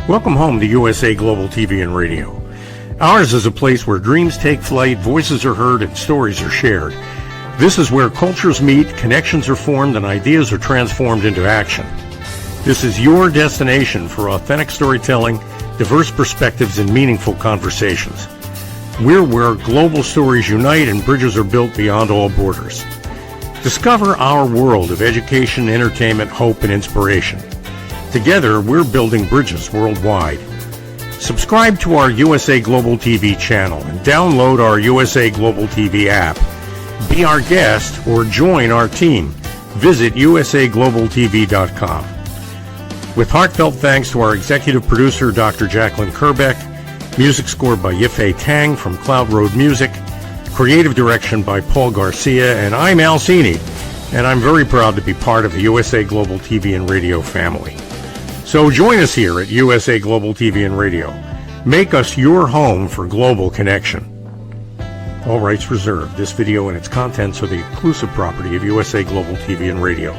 Welcome home to USA Global TV and Radio. Ours is a place where dreams take flight, voices are heard, and stories are shared. This is where cultures meet, connections are formed, and ideas are transformed into action. This is your destination for authentic storytelling, diverse perspectives, and meaningful conversations. We're where global stories unite and bridges are built beyond all borders. Discover our world of education, entertainment, hope, and inspiration. Together, we're building bridges worldwide. Subscribe to our USA Global TV channel and download our USA Global TV app. Be our guest or join our team. Visit usaglobaltv.com. With heartfelt thanks to our executive producer, Dr. Jacqueline Kerbeck, music scored by Yifei Tang from Cloud Road Music, creative direction by Paul Garcia, and I'm Alcini, and I'm very proud to be part of the USA Global TV and Radio family. So join us here at USA Global TV and Radio. Make us your home for global connection. All rights reserved. This video and its contents are the exclusive property of USA Global TV and Radio.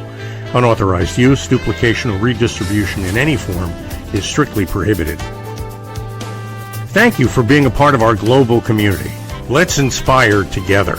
Unauthorized use, duplication, or redistribution in any form is strictly prohibited. Thank you for being a part of our global community. Let's inspire together.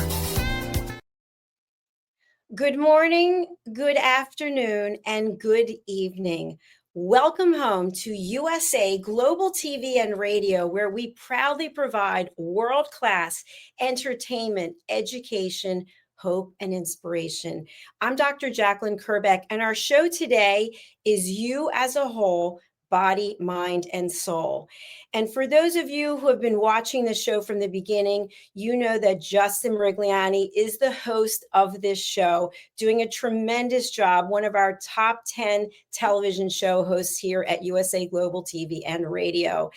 Good morning, good afternoon, and good evening. Welcome home to USA Global TV and Radio, where we proudly provide world-class entertainment, education, hope, and inspiration. I'm Dr. Jacqueline Kerbeck, and our show today is You as a Whole, Body, Mind, and Soul. And for those of you who have been watching the show from the beginning, you know that Justin Merigliani is the host of this show, doing a tremendous job, one of our top 10 television show hosts here at USA Global TV and Radio.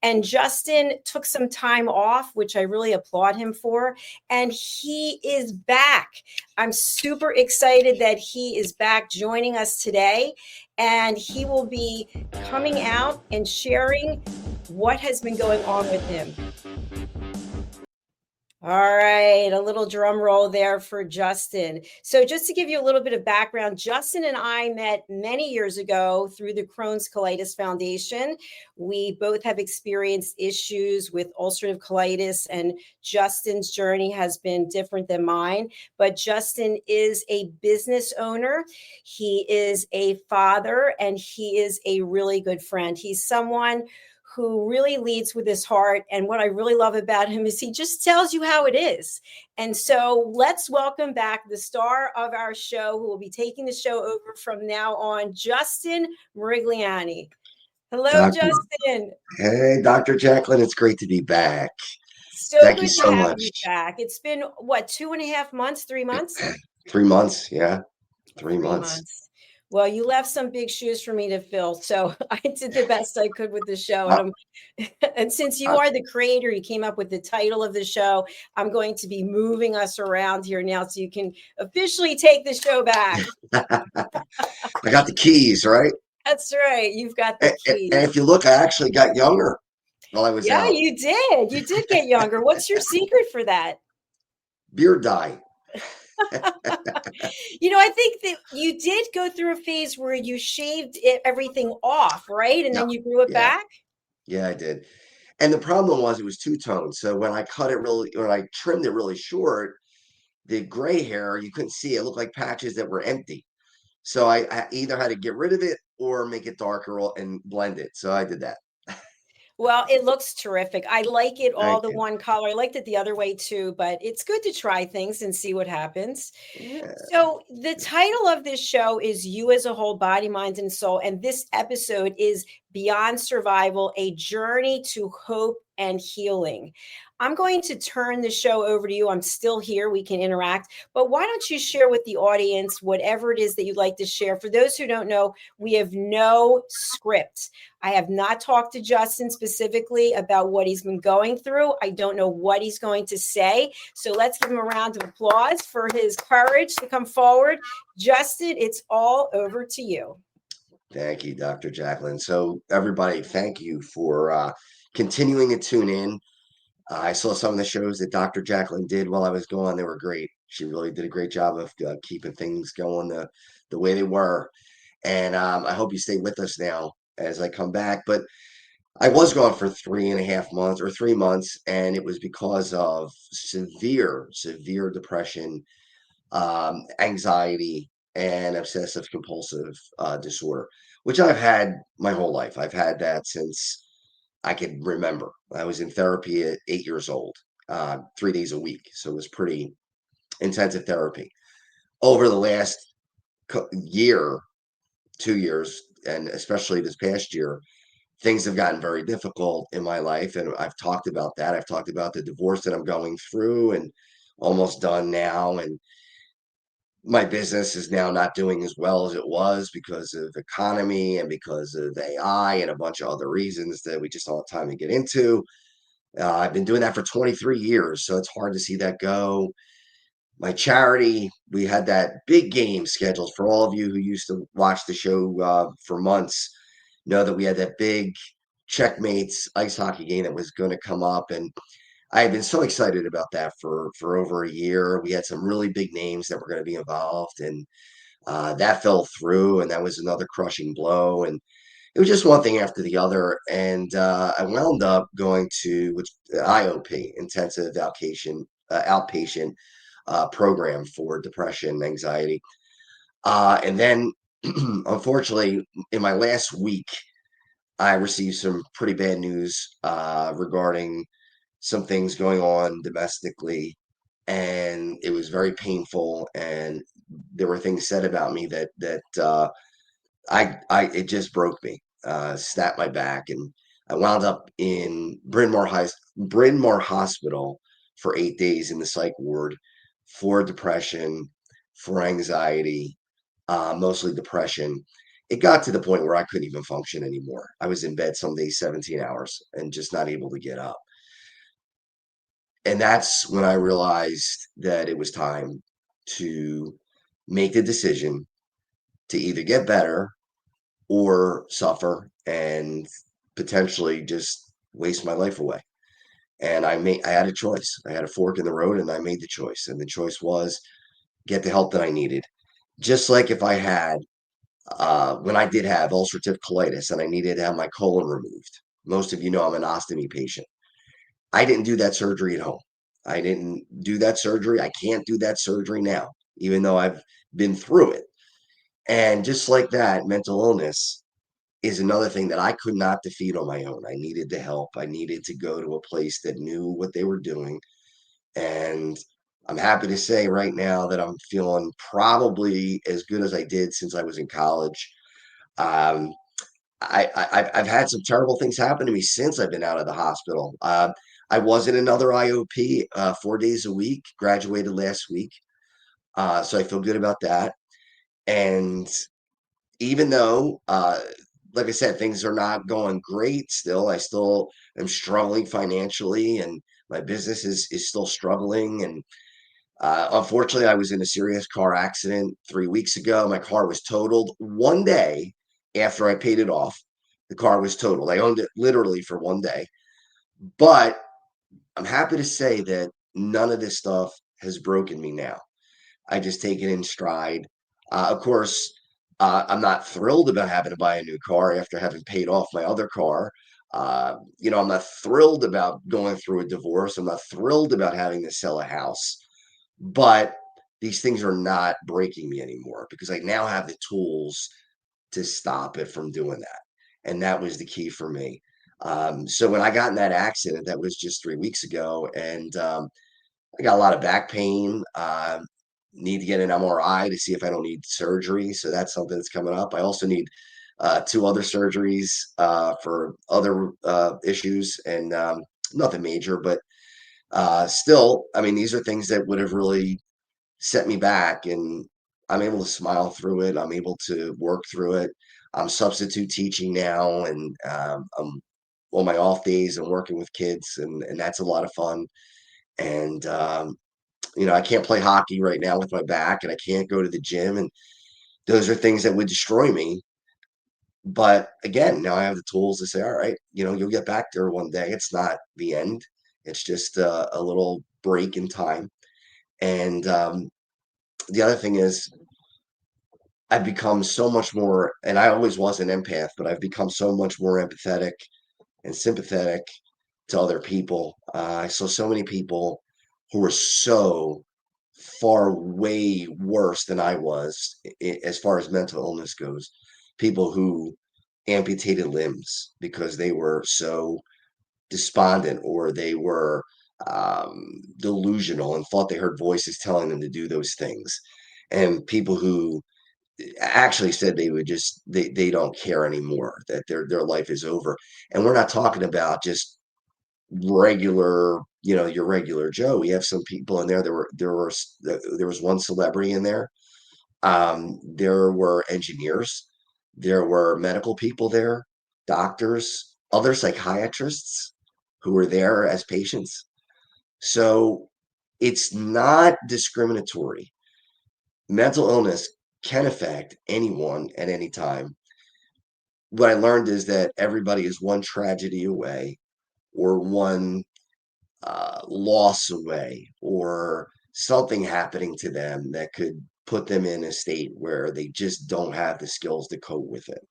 And Justin took some time off, which I really applaud him for, and he is back. I'm super excited that he is back joining us today, and he will be coming out and sharing what has been going on with him. All right, a little drum roll there for Justin. So just to give you a little bit of background, Justin and I met many years ago through the Crohn's Colitis Foundation. We both have experienced issues with ulcerative colitis, and Justin's journey has been different than mine. But Justin is a business owner, he is a father, and he is a really good friend. He's someone who really leads with his heart. And what I really love about him is he just tells you how it is. And so let's welcome back the star of our show, who will be taking the show over from now on, Justin Merigliani. Hello, Justin. Hey, Dr. Jacqueline. It's great to be back. So Thank good you so to have much. you back. It's been, what, 2.5 months, 3 months? 3 months, yeah. 3 months. Well, you left some big shoes for me to fill, so I did the best I could with the show. And since you are the creator, you came up with the title of the show, I'm going to be moving us around here now so you can officially take the show back. I got the keys, right? That's right. You've got the keys. And if you look, I actually got younger while I was out. Yeah, you did. You did get younger. What's your secret for that? Beard dye. I think that you did go through a phase where you shaved everything off, right? And then you grew it back? Yeah, I did. And the problem was it was two-tone. So when I trimmed it really short, the gray hair, you couldn't see it. It looked like patches that were empty. So I either had to get rid of it or make it darker and blend it. So I did that. Well, it looks terrific. I like it all the one color. I liked it the other way too, but it's good to try things and see what happens. Yeah. So the title of this show is You as a Whole, Body, Mind, and Soul. And this episode is Beyond Survival, a Journey to Hope and Healing. I'm going to turn the show over to you. I'm still here. We can interact. But why don't you share with the audience whatever it is that you'd like to share? For those who don't know, we have no script. I have not talked to Justin specifically about what he's been going through. I don't know what he's going to say. So let's give him a round of applause for his courage to come forward. Justin, it's all over to you. Thank you, Dr. Jacqueline. So everybody, thank you for continuing to tune in. I saw some of the shows that Dr. Jacqueline did while I was gone. They were great. She really did a great job of keeping things going the way they were. And I hope you stay with us now as I come back. But I was gone for 3.5 months or 3 months, and it was because of severe depression, anxiety, and obsessive compulsive disorder, which I've had my whole life. I've had that since I can remember. I was in therapy at 8 years old, 3 days a week. So it was pretty intensive therapy. Over the last year, 2 years, and especially this past year, things have gotten very difficult in my life. And I've talked about that. I've talked about the divorce that I'm going through and almost done now. And my business is now not doing as well as it was because of economy and because of AI and a bunch of other reasons that we just don't have time to get into. I've been doing that for 23 years, so it's hard to see that go. My charity, we had that big game scheduled for all of you who used to watch the show for months, know that we had that big Checkmates ice hockey game that was going to come up. And I had been so excited about that for over a year. We had some really big names that were going to be involved, and that fell through, and that was another crushing blow. And it was just one thing after the other. And I wound up going to which IOP, intensive outpatient program for depression and anxiety. And then, unfortunately, in my last week, I received some pretty bad news regarding some things going on domestically, and it was very painful. And there were things said about me that it just broke me, snapped my back, and I wound up in Bryn Mawr Hospital for 8 days in the psych ward for depression, for anxiety, mostly depression. It got to the point where I couldn't even function anymore. I was in bed some days 17 hours and just not able to get up. And that's when I realized that it was time to make the decision to either get better or suffer and potentially just waste my life away. And I had a choice. I had a fork in the road, and I made the choice. And the choice was get the help that I needed. Just like if I had when I did have ulcerative colitis and I needed to have my colon removed. Most of you know I'm an ostomy patient. I didn't do that surgery at home. I didn't do that surgery. I can't do that surgery now, even though I've been through it. And just like that, mental illness is another thing that I could not defeat on my own. I needed the help. I needed to go to a place that knew what they were doing. And I'm happy to say right now that I'm feeling probably as good as I did since I was in college. Um, I've had some terrible things happen to me since I've been out of the hospital. I was in another IOP 4 days a week, graduated last week. So I feel good about that. And even though, like I said, things are not going great still, I still am struggling financially, and my business is still struggling. And unfortunately, I was in a serious car accident 3 weeks ago. My car was totaled one day after I paid it off. The car was totaled. I owned it literally for one day. But I'm happy to say that none of this stuff has broken me now. I just take it in stride. Of course, I'm not thrilled about having to buy a new car after having paid off my other car. I'm not thrilled about going through a divorce. I'm not thrilled about having to sell a house. But these things are not breaking me anymore because I now have the tools to stop it from doing that. And that was the key for me. So when I got in that accident, that was just 3 weeks ago, and I got a lot of back pain. Need to get an MRI to see if I don't need surgery. So that's something that's coming up. I also need two other surgeries for other issues, and nothing major, but still, I mean, these are things that would have really set me back, and I'm able to smile through it. I'm able to work through it. I'm substitute teaching now, and I'm on my off days and working with kids, and that's a lot of fun. And I can't play hockey right now with my back, and I can't go to the gym, and those are things that would destroy me. But again, now I have the tools to say, all right, you'll get back there one day. It's not the end. It's just a little break in time. And the other thing is, I've become so much more, and I always was an empath, but I've become so much more empathetic and sympathetic to other people. I saw so many people who were so far way worse than I was as far as mental illness goes. People who amputated limbs because they were so despondent, or they were delusional and thought they heard voices telling them to do those things. And people who actually said they would just they don't care anymore, that their life is over. And we're not talking about just regular, your regular Joe. We have some people in there. There was one celebrity in there. There were engineers, there were medical people there, doctors, other psychiatrists who were there as patients. So it's not discriminatory. Mental illness can affect anyone at any time. What I learned is that everybody is one tragedy away, or one loss away, or something happening to them that could put them in a state where they just don't have the skills to cope with it.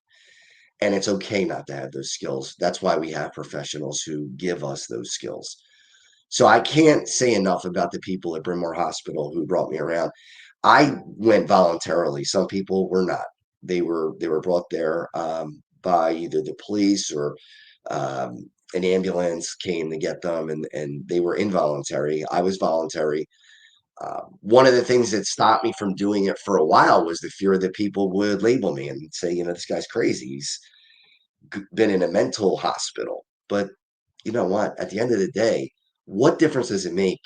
And it's okay not to have those skills. That's why we have professionals who give us those skills. So I can't say enough about the people at Bryn Mawr Hospital who brought me around. I went voluntarily. Some people were not. They were brought there by either the police, or an ambulance came to get them, and they were involuntary. I was voluntary. One of the things that stopped me from doing it for a while was the fear that people would label me and say, this guy's crazy. He's been in a mental hospital. But you know what? At the end of the day, what difference does it make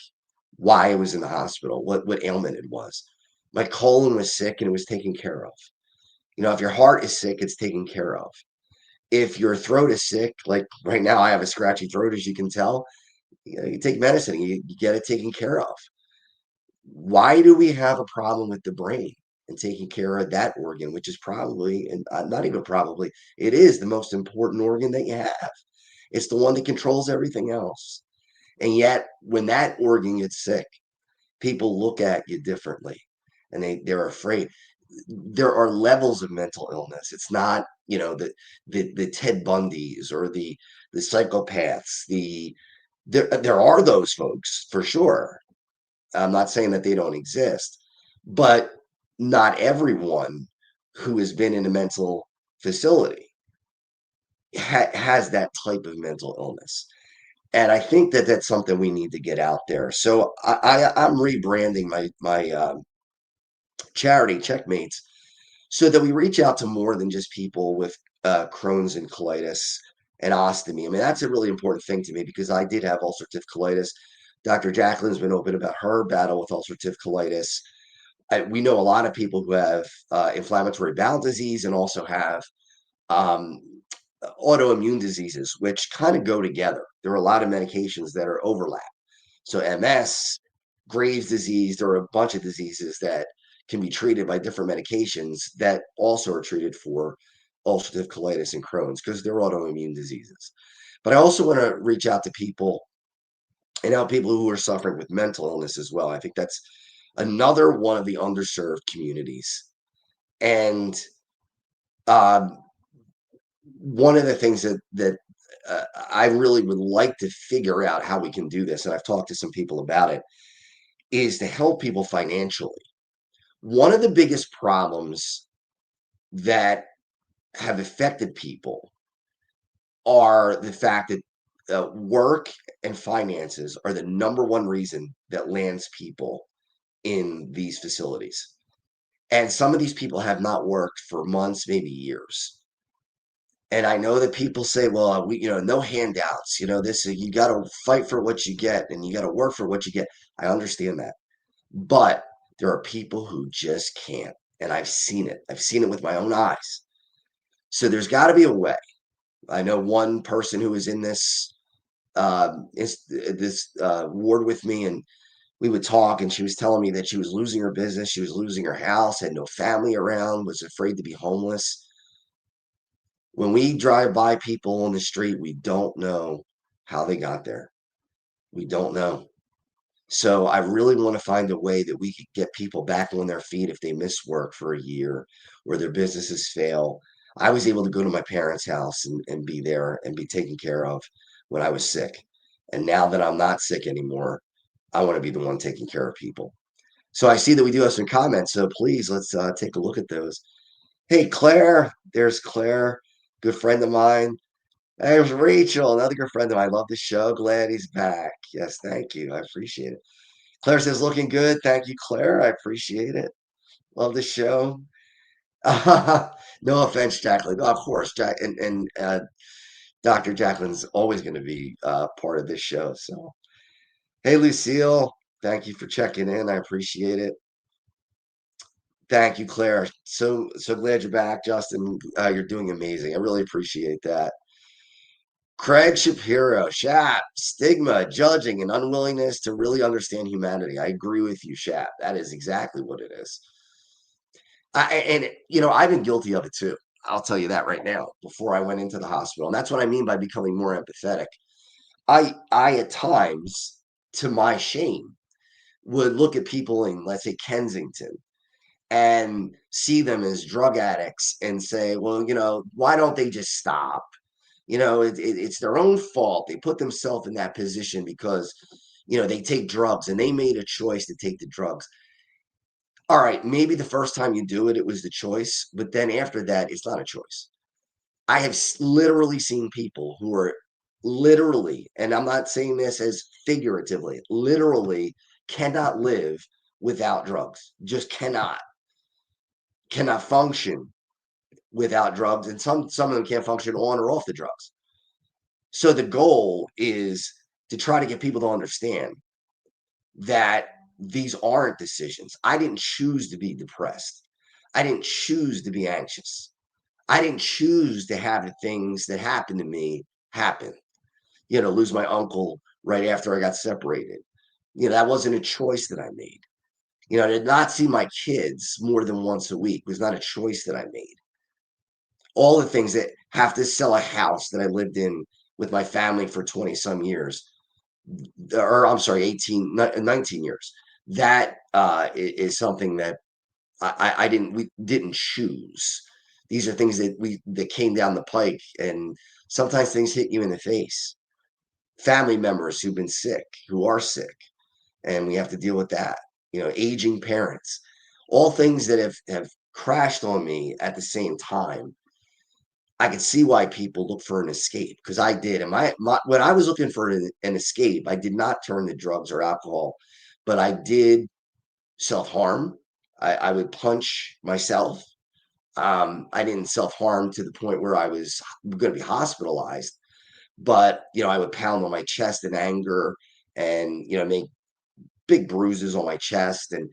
why I was in the hospital, what ailment it was? My colon was sick and it was taken care of. If your heart is sick, it's taken care of. If your throat is sick, like right now, I have a scratchy throat, as you can tell. You take medicine, and you get it taken care of. Why do we have a problem with the brain and taking care of that organ, which is probably, and not even probably, it is the most important organ that you have. It's the one that controls everything else. And yet, when that organ gets sick, people look at you differently, and they're afraid. There are levels of mental illness. It's not, the Ted Bundys or the psychopaths. There are those folks for sure. I'm not saying that they don't exist, but not everyone who has been in a mental facility has that type of mental illness. And I think that that's something we need to get out there. So I'm rebranding my charity, Checkmates, so that we reach out to more than just people with Crohn's and colitis and ostomy. I mean, that's a really important thing to me, because I did have ulcerative colitis. Dr. Jacqueline's been open about her battle with ulcerative colitis. We know a lot of people who have inflammatory bowel disease, and also have um, autoimmune diseases, which kind of go together. There are a lot of medications that are overlap. So MS, Graves' disease, there are a bunch of diseases that can be treated by different medications that also are treated for ulcerative colitis and Crohn's, because they're autoimmune diseases. But I also want to reach out to people, and help people who are suffering with mental illness as well. I think that's another one of the underserved communities. And um, one of the things that I really would like to figure out how we can do this, and I've talked to some people about it, is to help people financially. One of the biggest problems that have affected people are the fact that work and finances are the number one reason that lands people in these facilities. And some of these people have not worked for months, maybe years. And I know that people say, well, no handouts, you got to fight for what you get, and you got to work for what you get. I understand that. But there are people who just can't. And I've seen it. I've seen it with my own eyes. So there's got to be a way. I know one person who was in this ward with me, and we would talk, and she was telling me that she was losing her business, she was losing her house, had no family around, was afraid to be homeless. When we drive by people on the street, we don't know how they got there. We don't know. So I really want to find a way that we could get people back on their feet if they miss work for a year, or their businesses fail. I was able to go to my parents' house and be there and be taken care of when I was sick. And now that I'm not sick anymore, I want to be the one taking care of people. So I see that we do have some comments. So please, let's take a look at those. Hey, Claire, there's Claire, good friend of mine. There's Rachel, another good friend of mine. I love the show. Glad he's back. Yes, thank you. I appreciate it. Claire says, looking good. Thank you, Claire. I appreciate it. Love the show. No offense, Jacqueline. Of course, Jack and Dr. Jacqueline's always going to be part of this show. So, hey, Lucille, thank you for checking in. I appreciate it. Thank you, Claire. So glad you're back, Justin. You're doing amazing. I really appreciate that. Craig Shapiro, Shap, stigma, judging, and unwillingness to really understand humanity. I agree with you, Shap. That is exactly what it is. And I've been guilty of it too. I'll tell you that right now. Before I went into the hospital, and that's what I mean by becoming more empathetic. I at times, to my shame, would look at people in, let's say, Kensington, and see them as drug addicts and say, well, why don't they just stop? It's their own fault. They put themselves in that position because, they take drugs and they made a choice to take the drugs. All right, maybe the first time you do it, it was the choice, but then after that, it's not a choice. I have literally seen people who are literally, and I'm not saying this as figuratively, literally cannot live without drugs, just cannot function without drugs. And some of them can't function on or off the drugs. So the goal is to try to get people to understand that these aren't decisions. I didn't choose to be depressed. I didn't choose to be anxious. I didn't choose to have the things that happened to me happen. Lose my uncle right after I got separated. That wasn't a choice that I made. To not see my kids more than once a week was not a choice that I made. All the things that have to sell a house that I lived in with my family for 20 some years, or I'm sorry, 18, 19 years. That is something that we didn't choose. These are things that came down the pike, and sometimes things hit you in the face. Family members who've been sick, who are sick, and we have to deal with that. Aging parents, all things that have crashed on me at the same time. I could see why people look for an escape, because I did. And when I was looking for an escape, I did not turn to drugs or alcohol, but I did self-harm. I would punch myself. I didn't self-harm to the point where I was going to be hospitalized, but I would pound on my chest in anger and make big bruises on my chest, and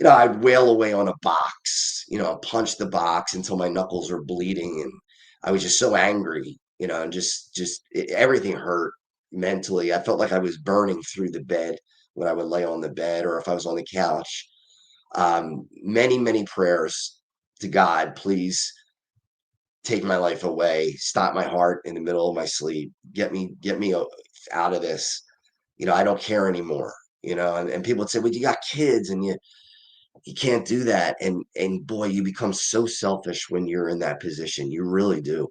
I'd wail away on a box, punch the box until my knuckles were bleeding, and I was just so angry, and everything hurt mentally. I felt like I was burning through the bed when I would lay on the bed, or if I was on the couch. Many, many prayers to God, please take my life away, stop my heart in the middle of my sleep, get me out of this. I don't care anymore. And people would say, well, you got kids and you can't do that. And boy, you become so selfish when you're in that position. You really do.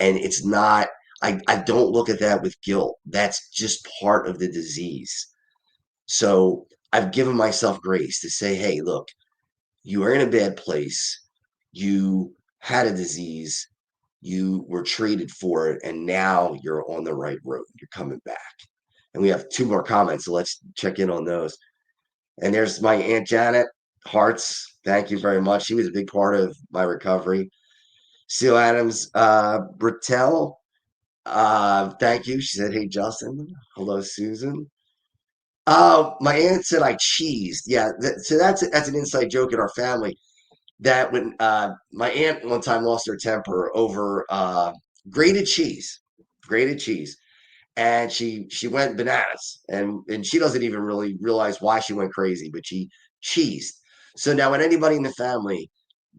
And it's not, I don't look at that with guilt. That's just part of the disease. So I've given myself grace to say, hey, look, you are in a bad place. You had a disease. You were treated for it. And now you're on the right road. You're coming back. And we have 2 more comments. So let's check in on those. And there's my Aunt Janet Hearts. Thank you very much. She was a big part of my recovery. Seal Adams, Bertel, thank you. She said, hey, Justin. Hello, Susan. My aunt said I cheesed. Yeah, so that's an inside joke in our family. That when my aunt one time lost her temper over grated cheese, and she went bananas, and she doesn't even really realize why she went crazy, but she cheesed. So now when anybody in the family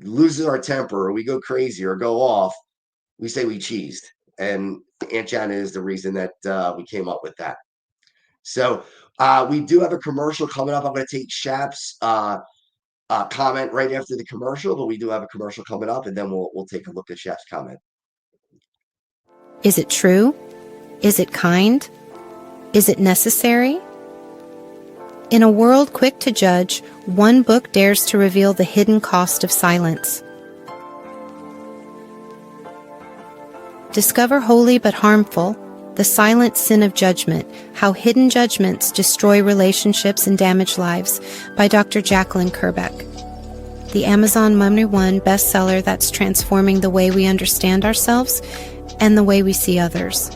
loses our temper or we go crazy or go off, we say we cheesed. And Aunt Janet is the reason that we came up with that. So we do have a commercial coming up. I'm going to take Shap's comment right after the commercial, but we do have a commercial coming up, and then we'll take a look at Chef's comment. Is it true? Is it kind? Is it necessary? In a world quick to judge, one book dares to reveal the hidden cost of silence. Discover Holy but Harmful, The Silent Sin of Judgment, How Hidden Judgments Destroy Relationships and Damage Lives by Dr. Jacqueline Kerbeck. The Amazon #1 bestseller that's transforming the way we understand ourselves and the way we see others.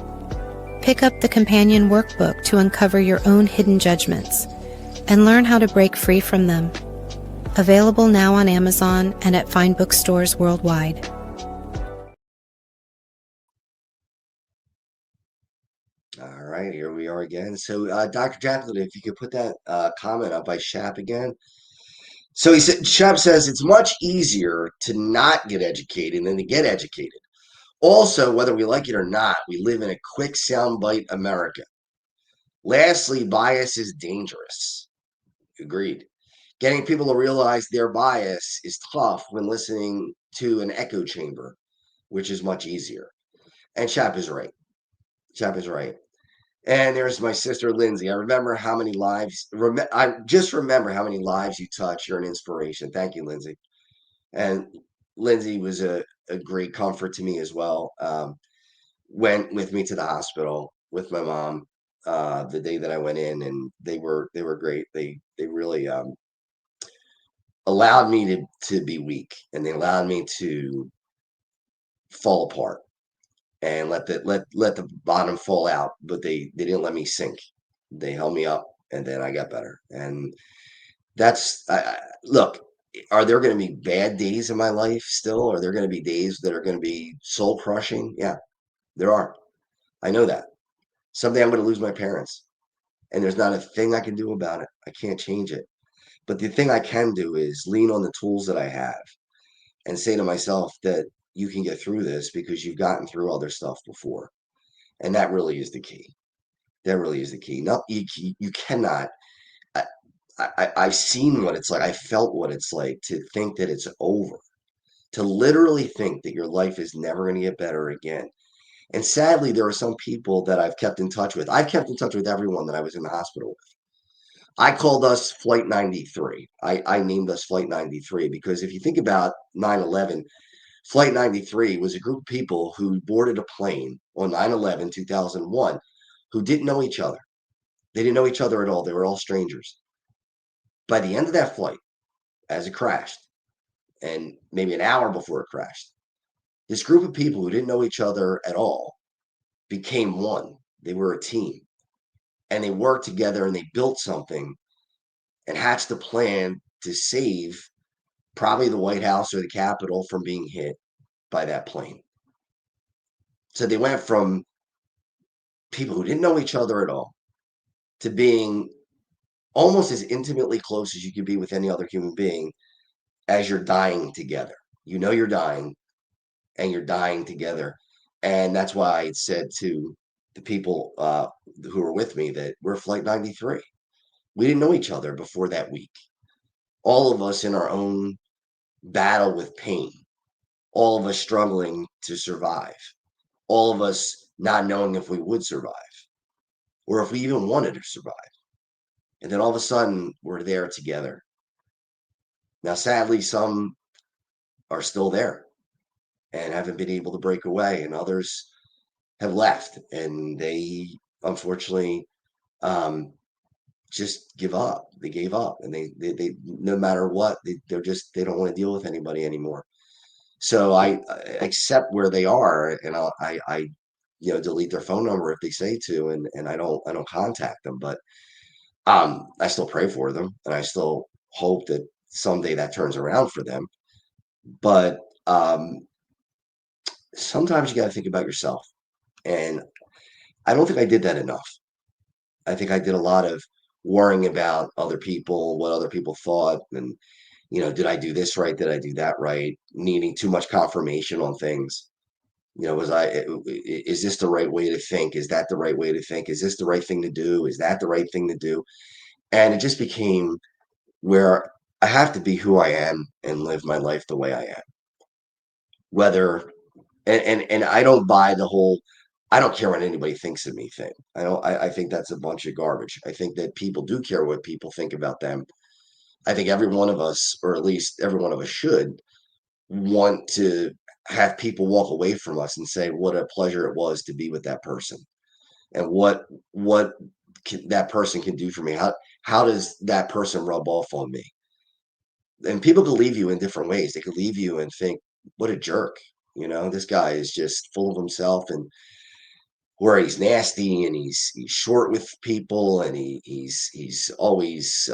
Pick up the companion workbook to uncover your own hidden judgments and learn how to break free from them. Available now on Amazon and at fine bookstores worldwide. All right, here we are again. So, Dr. Jacqueline, if you could put that comment up by Shap again. So he said, Shap says it's much easier to not get educated than to get educated. Also, whether we like it or not, we live in a quick soundbite America. Lastly, bias is dangerous. Agreed. Getting people to realize their bias is tough when listening to an echo chamber, which is much easier. And Chap is right. Chap is right. And there's my sister Lindsay. I remember how many lives. I just remember how many lives you touch. You're an inspiration. Thank you, Lindsay. And Lindsay was a great comfort to me as well. Went with me to the hospital with my mom the day that I went in, and they were great. They really allowed me to be weak, and they allowed me to fall apart and let the bottom fall out, but they didn't let me sink. They held me up, and then I got better. And that's look, are there going to be bad days in my life still? Are there going to be days that are going to be soul crushing? Yeah, there are. I know that. Someday I'm going to lose my parents, and there's not a thing I can do about it. I can't change it. But the thing I can do is lean on the tools that I have and say to myself that you can get through this because you've gotten through other stuff before. And that really is the key. That really is the key. No, you cannot. I've seen what it's like. I felt what it's like to think that it's over, to literally think that your life is never going to get better again. And sadly, there are some people that I've kept in touch with. I've kept in touch with everyone that I was in the hospital with. I called us Flight 93. I named us Flight 93 because if you think about 9/11, Flight 93 was a group of people who boarded a plane on 9/11, 2001, who didn't know each other. They didn't know each other at all. They were all strangers. By the end of that flight, as it crashed, and maybe an hour before it crashed, this group of people who didn't know each other at all became one. They were a team, and they worked together, and they built something and hatched a plan to save probably the White House or the Capitol from being hit by that plane. So they went from people who didn't know each other at all to being almost as intimately close as you could be with any other human being as you're dying together. You know you're dying, and you're dying together. And that's why I said to the people who were with me that we're Flight 93. We didn't know each other before that week. All of us in our own battle with pain, all of us struggling to survive, all of us not knowing if we would survive or if we even wanted to survive. And then all of a sudden, we're there together. Now, sadly, some are still there and haven't been able to break away, and others have left, and they unfortunately just give up. They gave up, and they no matter what, they don't want to deal with anybody anymore. So I accept where they are, and I delete their phone number if they say to, and I don't contact them, but I still pray for them, and I still hope that someday that turns around for them. But sometimes you got to think about yourself, and I don't think I did that enough. I think I did a lot of worrying about other people, what other people thought, and did I do this right? Did I do that right? Needing too much confirmation on things. Is this the right way to think? Is that the right way to think? Is this the right thing to do? Is that the right thing to do? And it just became where I have to be who I am and live my life the way I am. Whether and I don't buy the whole I don't care what anybody thinks of me thing. I think that's a bunch of garbage. I think that people do care what people think about them. I think every one of us, or at least every one of us should, want to have people walk away from us and say what a pleasure it was to be with that person, and what that person can do for me. How does that person rub off on me? And people can leave you in different ways. They could leave you and think, what a jerk. This guy is just full of himself, and where he's nasty, and he's short with people, and he's always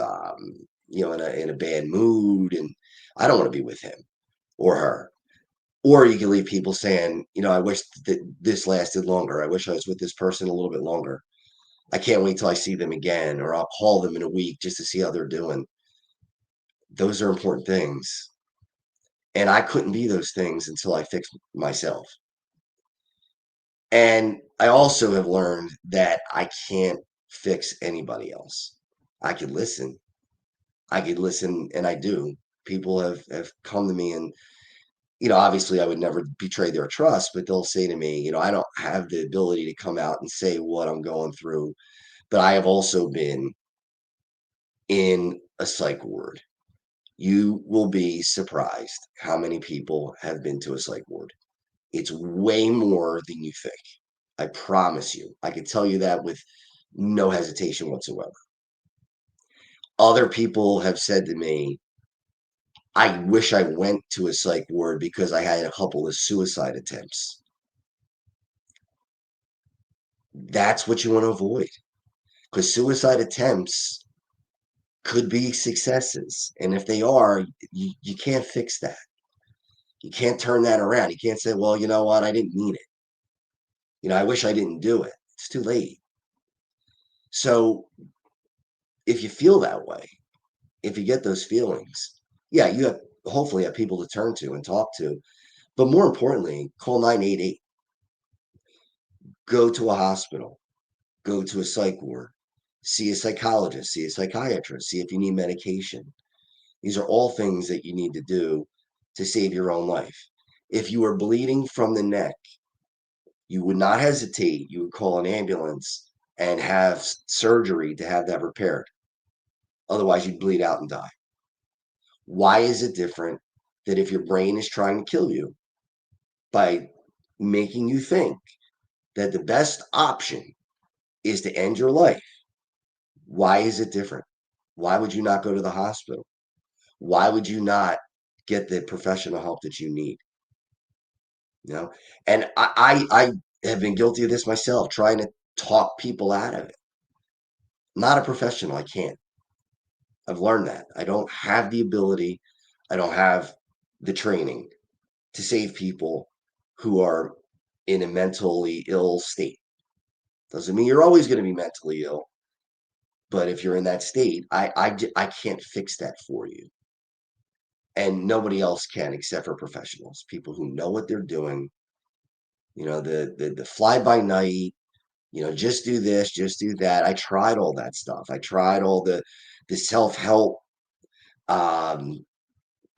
in a bad mood, and I don't want to be with him or her. Or you can leave people saying, I wish that this lasted longer. I wish I was with this person a little bit longer. I can't wait till I see them again, or I'll call them in a week just to see how they're doing. Those are important things. And I couldn't be those things until I fixed myself. And I also have learned that I can't fix anybody else. I could listen. And I do. People have come to me, and obviously I would never betray their trust, but they'll say to me, I don't have the ability to come out and say what I'm going through, but I have also been in a psych ward. You will be surprised how many people have been to a psych ward. It's way more than you think. I promise you. I can tell you that with no hesitation whatsoever. Other people have said to me, I wish I went to a psych ward because I had a couple of suicide attempts. That's what you want to avoid, because suicide attempts could be successes. And if they are, you can't fix that. You can't turn that around. You can't say, well, you know what? I didn't mean it. I wish I didn't do it. It's too late. So if you feel that way, if you get those feelings, yeah, you hopefully have people to turn to and talk to. But more importantly, call 988. Go to a hospital. Go to a psych ward. See a psychologist. See a psychiatrist. See if you need medication. These are all things that you need to do to save your own life. If you are bleeding from the neck, you would not hesitate. You would call an ambulance and have surgery to have that repaired. Otherwise, you'd bleed out and die. Why is it different that if your brain is trying to kill you by making you think that the best option is to end your life? Why is it different? Why would you not go to the hospital? Why would you not get the professional help that you need? And I have been guilty of this myself, trying to talk people out of it. Not a professional, I can't. I've learned that. I don't have the ability, I don't have the training to save people who are in a mentally ill state. Doesn't mean you're always going to be mentally ill, but if you're in that state, I can't fix that for you. And nobody else can except for professionals, people who know what they're doing. The fly by night, just do this, just do that. I tried all that stuff. I tried all the self-help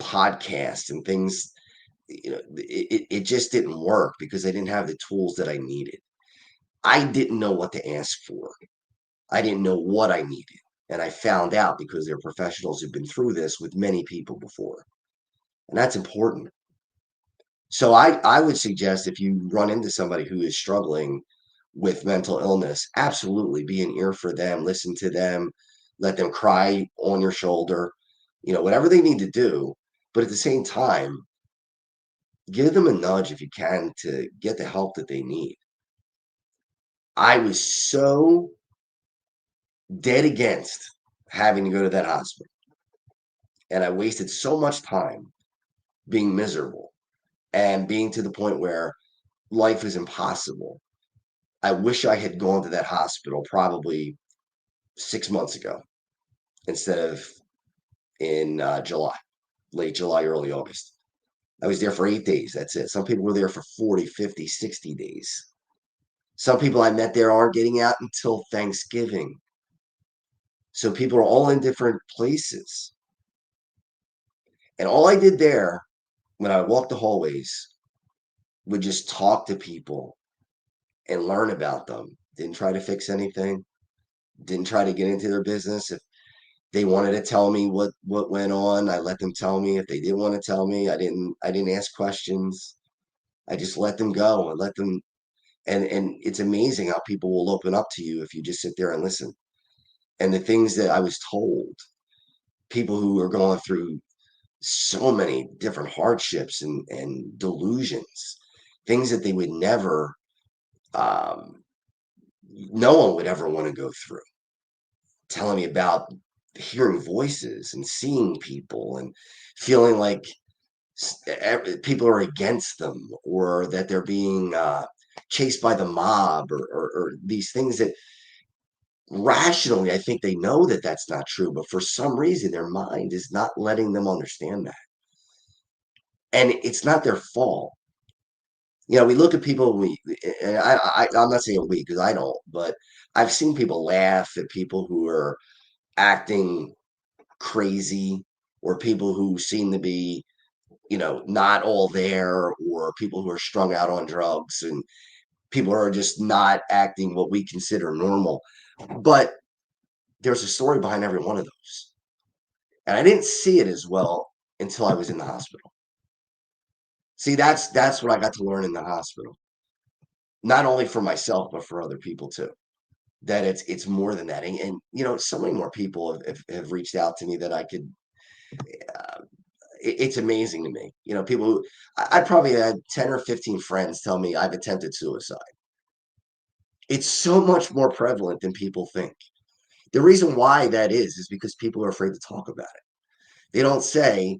podcasts and things. It just didn't work because I didn't have the tools that I needed. I didn't know what to ask for. I didn't know what I needed. And I found out because there are professionals who've been through this with many people before. And that's important. So I would suggest, if you run into somebody who is struggling with mental illness, absolutely be an ear for them, listen to them, let them cry on your shoulder, whatever they need to do. But at the same time, give them a nudge if you can to get the help that they need. I was so dead against having to go to that hospital, and I wasted so much time being miserable and being to the point where life is impossible. I wish I had gone to that hospital probably 6 months ago instead of in July, late July, early August. I was there for 8 days. That's it. Some people were there for 40, 50, 60 days. Some people I met there aren't getting out until Thanksgiving. So people are all in different places. And all I did there when I walked the hallways would just talk to people and learn about them. Didn't try to fix anything. Didn't try to get into their business. If they wanted to tell me what went on, I let them tell me. If they didn't want to tell me, I didn't ask questions. I just let them go and let them. And it's amazing how people will open up to you if you just sit there and listen. And the things that I was told, people who are going through so many different hardships and delusions, things that they would never, um, no one would ever want to go through, telling me about hearing voices and seeing people and feeling like people are against them, or that they're being chased by the mob, or these things that rationally I think they know that that's not true, but for some reason their mind is not letting them understand that. And it's not their fault. We look at people, and I'm not saying we, because I don't, but I've seen people laugh at people who are acting crazy, or people who seem to be, not all there, or people who are strung out on drugs, and people who are just not acting what we consider normal. But there's a story behind every one of those. And I didn't see it as well until I was in the hospital. See, that's what I got to learn in the hospital. Not only for myself, but for other people too. That it's more than that. And so many more people have reached out to me that I could. Uh, it's amazing to me. People who I probably had 10 or 15 friends tell me I've attempted suicide. It's so much more prevalent than people think. The reason why that is because people are afraid to talk about it. They don't say,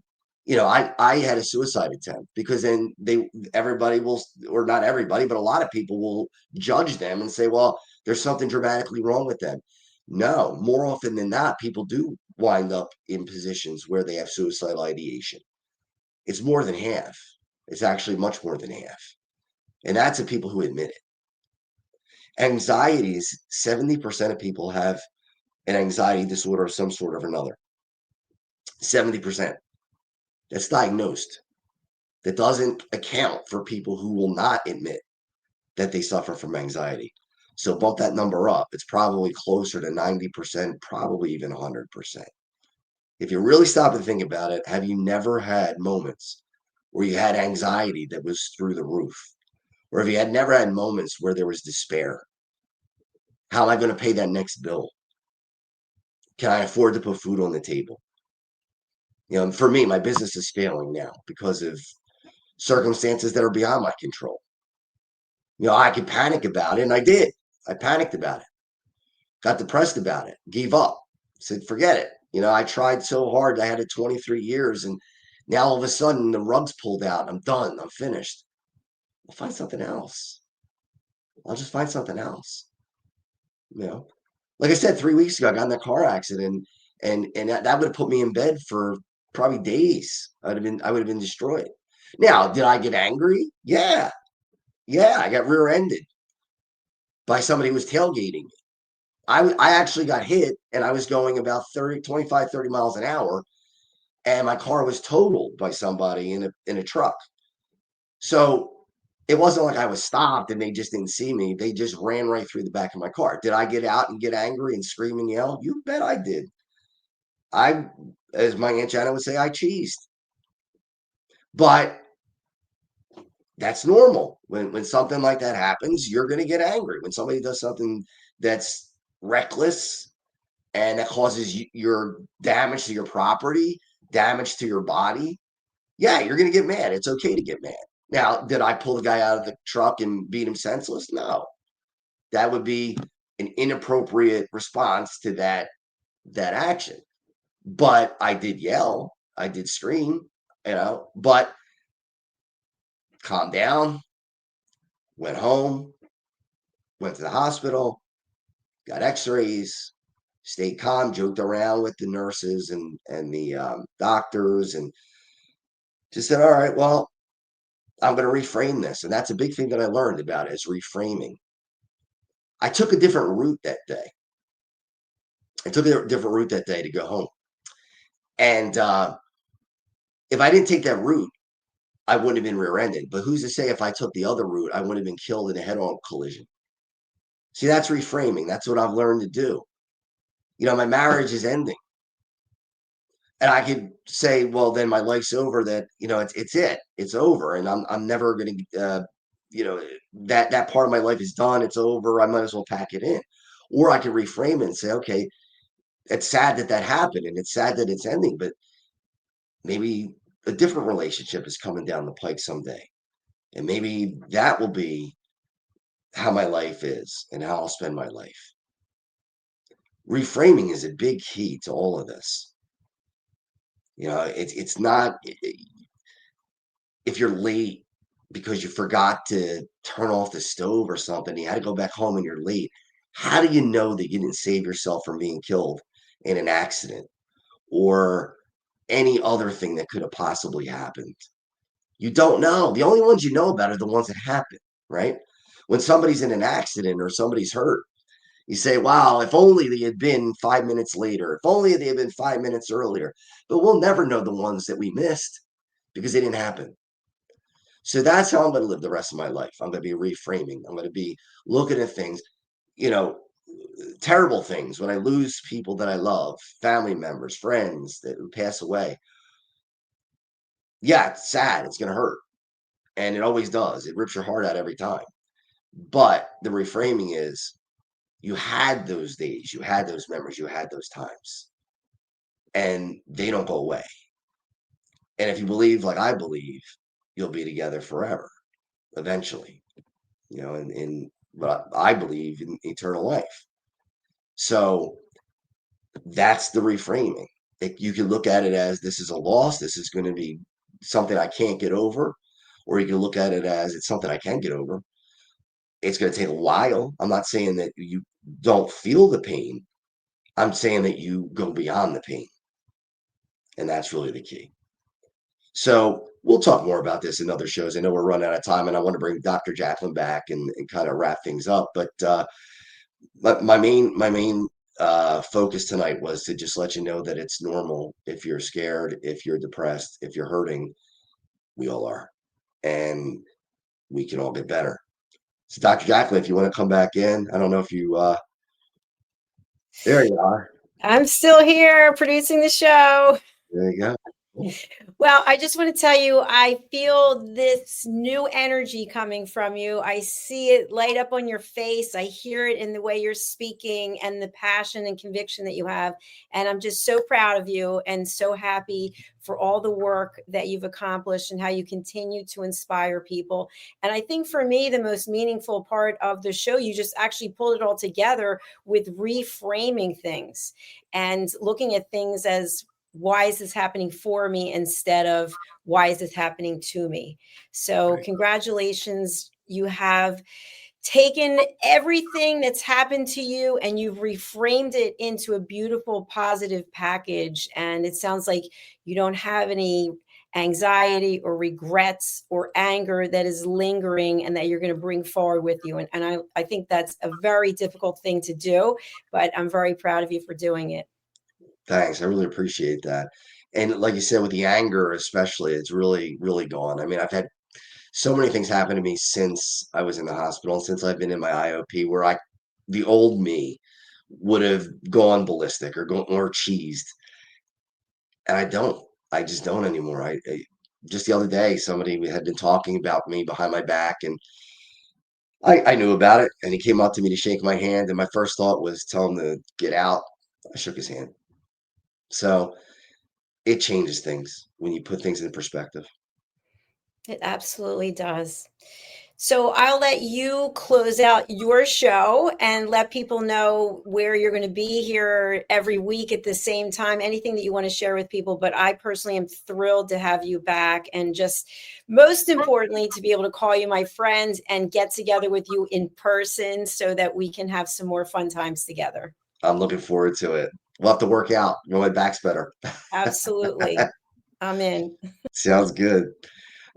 I had a suicide attempt, because then everybody will, or not everybody, but a lot of people will judge them and say, well, there's something dramatically wrong with them. No, more often than not, people do wind up in positions where they have suicidal ideation. It's more than half. It's actually much more than half. And that's the people who admit it. Anxieties, 70% of people have an anxiety disorder of some sort or another. 70%. That's diagnosed. That doesn't account for people who will not admit that they suffer from anxiety. So bump that number up. It's probably closer to 90%, probably even 100%. If you really stop and think about it, have you never had moments where you had anxiety that was through the roof? Or have you never had moments where there was despair? How am I going to pay that next bill? Can I afford to put food on the table? For me, my business is failing now because of circumstances that are beyond my control. I could panic about it, and I did. I panicked about it, got depressed about it, gave up, said, forget it. I tried so hard. I had it 23 years, and now all of a sudden the rug's pulled out. I'm done. I'm finished. I'll find something else. I'll just find something else. Like I said, 3 weeks ago, I got in that car accident, and that would have put me in bed for probably days. I would have been destroyed. Now, did I get angry? Yeah. Yeah, I got rear-ended by somebody who was tailgating me. I actually got hit, and I was going about 25, 30 miles an hour, and my car was totaled by somebody in a truck. So it wasn't like I was stopped and they just didn't see me. They just ran right through the back of my car. Did I get out and get angry and scream and yell? You bet I did. As my Aunt Jana would say, I cheesed. But that's normal. When something like that happens, you're going to get angry. When somebody does something that's reckless and that causes your damage to your property, damage to your body, yeah, you're going to get mad. It's okay to get mad. Now, did I pull the guy out of the truck and beat him senseless? No. That would be an inappropriate response to that action. But I did yell, I did scream, but calmed down, went home, went to the hospital, got x-rays, stayed calm, joked around with the nurses and the doctors, and just said, all right, well, I'm going to reframe this. And that's a big thing that I learned about it, is reframing. I took a different route that day. I took a different route that day to go home. And If I didn't take that route, I wouldn't have been rear-ended. But who's to say if I took the other route, I wouldn't have been killed in a head-on collision? See, that's reframing. That's what I've learned to do. My marriage is ending. And I could say, well, then my life's over. That it's over, and I'm never going to, that part of my life is done. It's over. I might as well pack it in. Or I could reframe it and say, okay, it's sad that happened, and it's sad that it's ending, but maybe a different relationship is coming down the pike someday, and maybe that will be how my life is and how I'll spend my life. Reframing is a big key to all of this. It's not if you're late because you forgot to turn off the stove or something, you had to go back home and you're late. How do you know that you didn't save yourself from being killed in an accident or any other thing that could have possibly happened? You don't know. The only ones you know about are the ones that happen, right? When somebody's in an accident or somebody's hurt, you say, wow, if only they had been 5 minutes later, if only they had been 5 minutes earlier. But we'll never know the ones that we missed because they didn't happen. So that's how I'm going to live the rest of my life. I'm going to be reframing. I'm going to be looking at things, you know, terrible things when I lose people that I love, family members, friends who pass away. Yeah, it's sad. It's going to hurt. And it always does. It rips your heart out every time. But the reframing is you had those days, you had those memories, you had those times, and they don't go away. And if you believe, like I believe, you'll be together forever, eventually, but I believe in eternal life. So that's the reframing. You can look at it as this is a loss. This is going to be something I can't get over. Or you can look at it as it's something I can get over. It's going to take a while. I'm not saying that you don't feel the pain. I'm saying that you go beyond the pain. And that's really the key. So we'll talk more about this in other shows. I know we're running out of time, and I want to bring Dr. Jacqueline back and kind of wrap things up. But my main focus tonight was to just let you know that it's normal if you're scared, if you're depressed, if you're hurting. We all are, and we can all get better. So, Dr. Jacqueline, if you want to come back in, I don't know if you. There you are. I'm still here producing the show. There you go. Well, I just want to tell you, I feel this new energy coming from you. I see it light up on your face. I hear it in the way you're speaking and the passion and conviction that you have. And I'm just so proud of you and so happy for all the work that you've accomplished and how you continue to inspire people. And I think for me, the most meaningful part of the show, you just actually pulled it all together with reframing things and looking at things as, why is this happening for me instead of why is this happening to me? So congratulations. You have taken everything that's happened to you and you've reframed it into a beautiful, positive package. And it sounds like you don't have any anxiety or regrets or anger that is lingering and that you're going to bring forward with you. And I think that's a very difficult thing to do, but I'm very proud of you for doing it. Thanks. I really appreciate that. And like you said, with the anger, especially, it's really, really gone. I mean, I've had so many things happen to me since I was in the hospital and since I've been in my IOP where the old me would have gone ballistic or cheesed. And I just don't anymore. Just the other day, somebody had been talking about me behind my back and I knew about it. And he came up to me to shake my hand. And my first thought was tell him to get out. I shook his hand. So it changes things when you put things in perspective. It absolutely does. So I'll let you close out your show and let people know where you're going to be here every week at the same time, anything that you want to share with people. But I personally am thrilled to have you back and just most importantly, to be able to call you my friend and get together with you in person so that we can have some more fun times together. I'm looking forward to it. We'll have to work out when my back's better. Absolutely. I'm in. Sounds good.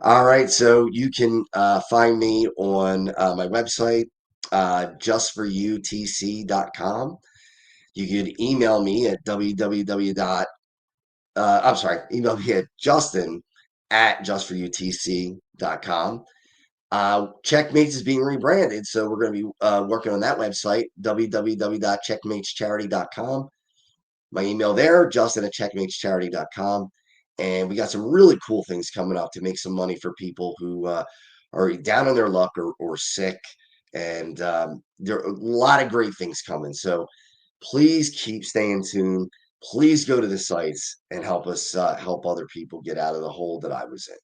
All right. So you can find me on my website, justforutc.com. You can email me at I'm sorry, email me at justin@justforutc.com. Checkmates is being rebranded, so we're going to be working on that website, www.checkmatescharity.com. My email there, justin@checkmatescharity.com. And we got some really cool things coming up to make some money for people who are down on their luck or sick. And there are a lot of great things coming. So please keep staying tuned. Please go to the sites and help us help other people get out of the hole that I was in.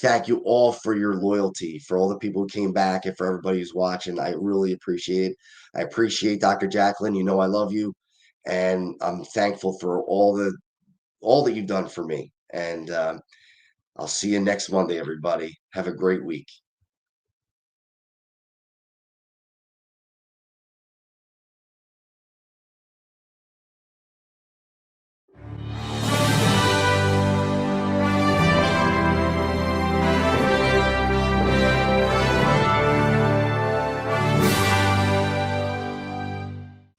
Thank you all for your loyalty, for all the people who came back, and for everybody who's watching. I really appreciate it. I appreciate Dr. Jacqueline. You know I love you, and I'm thankful for all that you've done for me. And I'll see you next Monday, everybody. Have a great week.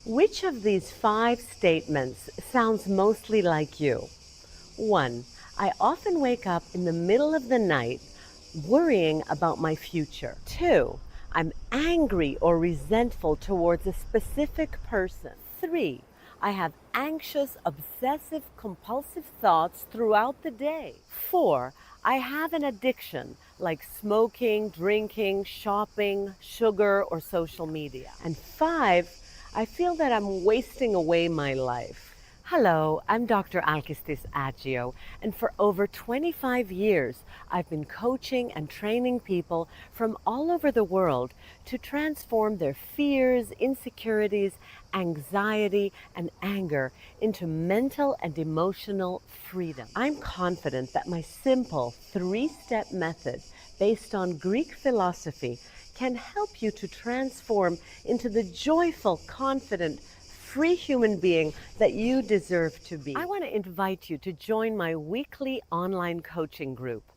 Which of these 5 statements sounds mostly like you? 1. I often wake up in the middle of the night worrying about my future. 2. I'm angry or resentful towards a specific person. 3. I have anxious, obsessive, compulsive thoughts throughout the day. 4. I have an addiction like smoking, drinking, shopping, sugar, or social media. And 5. I feel that I'm wasting away my life. Hello, I'm Dr. Alkistis Agio, and for over 25 years, I've been coaching and training people from all over the world to transform their fears, insecurities, anxiety, and anger into mental and emotional freedom. I'm confident that my simple 3-step method based on Greek philosophy can help you to transform into the joyful, confident, free human being that you deserve to be. I want to invite you to join my weekly online coaching group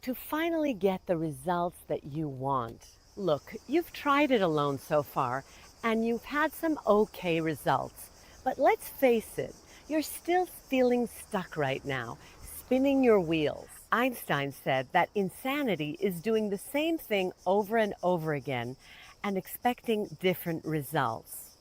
to finally get the results that you want. Look, you've tried it alone so far, and you've had some okay results. But let's face it, you're still feeling stuck right now, spinning your wheels. Einstein said that insanity is doing the same thing over and over again and expecting different results.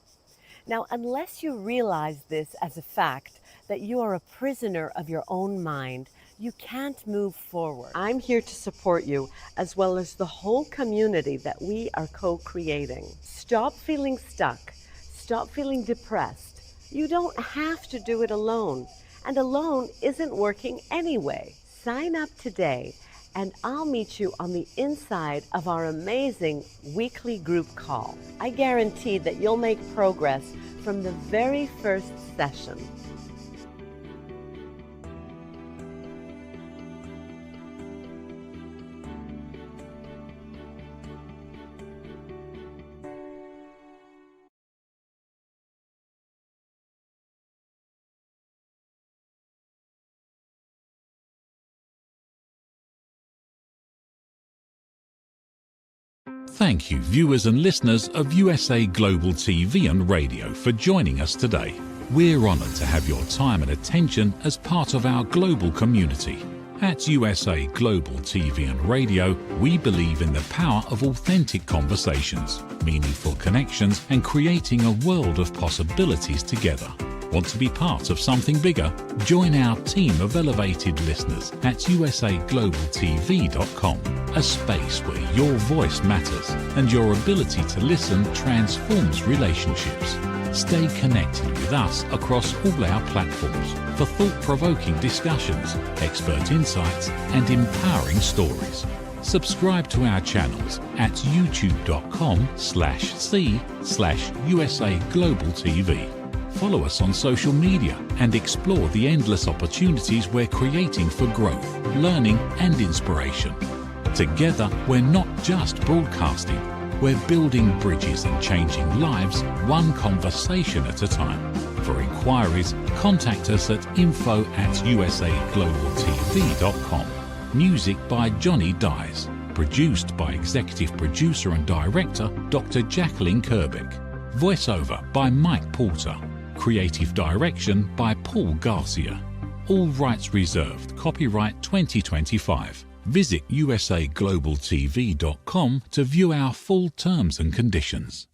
Now, unless you realize this as a fact, that you are a prisoner of your own mind, you can't move forward. I'm here to support you, as well as the whole community that we are co-creating. Stop feeling stuck. Stop feeling depressed. You don't have to do it alone, and alone isn't working anyway. Sign up today, and I'll meet you on the inside of our amazing weekly group call. I guarantee that you'll make progress from the very first session. Thank you, viewers and listeners of USA Global TV and Radio, for joining us today. We're honoured to have your time and attention as part of our global community. At USA Global TV and Radio, we believe in the power of authentic conversations, meaningful connections, and creating a world of possibilities together. Want to be part of something bigger? Join our team of elevated listeners at usaglobaltv.com, a space where your voice matters and your ability to listen transforms relationships. Stay connected with us across all our platforms for thought-provoking discussions, expert insights, and empowering stories. Subscribe to our channels at youtube.com/c/usaglobaltv. Follow us on social media and explore the endless opportunities we're creating for growth, learning, and inspiration. Together, we're not just broadcasting, we're building bridges and changing lives one conversation at a time. For inquiries, contact us at info@usaglobaltv.com. Music by Johnny Dies. Produced by Executive Producer and Director Dr. Jacqueline Kerbeck. Voiceover by Mike Porter. Creative direction by Paul Garcia. All rights reserved. Copyright 2025. Visit usaglobaltv.com to view our full terms and conditions.